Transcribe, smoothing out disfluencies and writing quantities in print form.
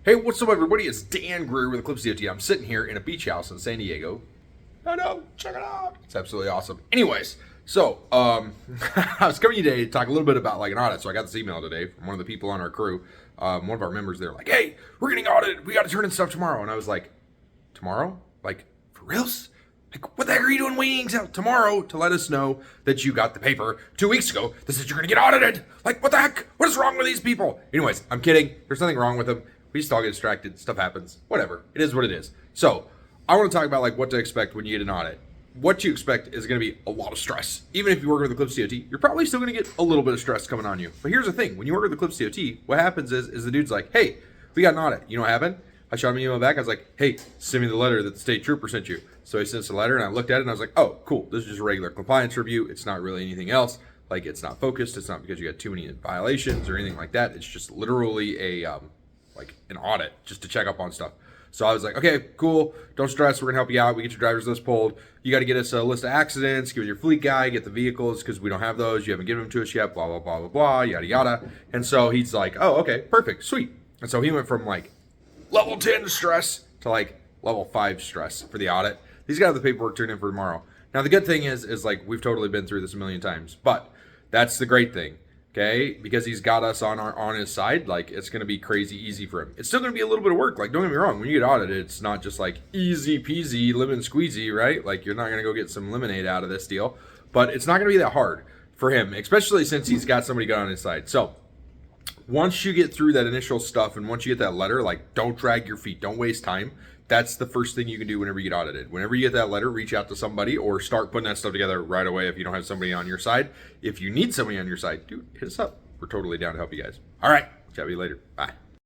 Hey, what's up, everybody? It's Dan Greer with Eclipse DOT. I'm sitting here in a beach house in San Diego. Oh no, check it out. It's absolutely awesome. Anyways, so I was coming today to talk a little bit about like an audit. So I got this email today from one of the people on our crew, one of our members. They're like, "Hey, we're getting audited. We got to turn in stuff tomorrow." And I was like, "Tomorrow? Like for reals? Like what the heck are you doing waiting out tomorrow to let us know that you got the paper 2 weeks ago that says you're gonna get audited? Like what the heck? What is wrong with these people?" Anyways, I'm kidding. There's nothing wrong with them. We just all get distracted. Stuff happens. Whatever. It is what it is. So I want to talk about like what to expect when you get an audit. What you expect is going to be a lot of stress. Even if you work with Eclipse DOT, you're probably still going to get a little bit of stress coming on you. But here's the thing. When you work with Eclipse DOT, what happens is the dude's like, "Hey, we got an audit. You know what happened?" I shot him an email back. I was like, "Hey, send me the letter that the state trooper sent you." So he sent us a letter and I looked at it and I was like, "Oh, cool. This is just a regular compliance review. It's not really anything else. Like it's not focused. It's not because you got too many violations or anything like that. It's just literally like an audit just to check up on stuff." So I was like, "Okay, cool. Don't stress. We're going to help you out. We get your driver's list pulled. You got to get us a list of accidents, give your fleet guy, get the vehicles because we don't have those. You haven't given them to us yet, blah, blah, blah, blah, blah, yada, yada." And so he's like, "Oh, okay, perfect, sweet." And so he went from like level 10 stress to like level 5 stress for the audit. He's got the paperwork turned in for tomorrow. Now, the good thing is like we've totally been through this a million times, but that's the great thing. Okay, because he's got us on his side, like it's gonna be crazy easy for him. It's still gonna be a little bit of work. Like don't get me wrong, when you get audited, it's not just like easy peasy lemon squeezy, right? Like you're not gonna go get some lemonade out of this deal, but it's not gonna be that hard for him, especially since he's got somebody good on his side. So once you get through that initial stuff and once you get that letter, like don't drag your feet, don't waste time. That's the first thing you can do whenever you get audited. Whenever you get that letter, reach out to somebody or start putting that stuff together right away if you don't have somebody on your side. If you need somebody on your side, dude, hit us up. We're totally down to help you guys. All right. Chat with you later. Bye.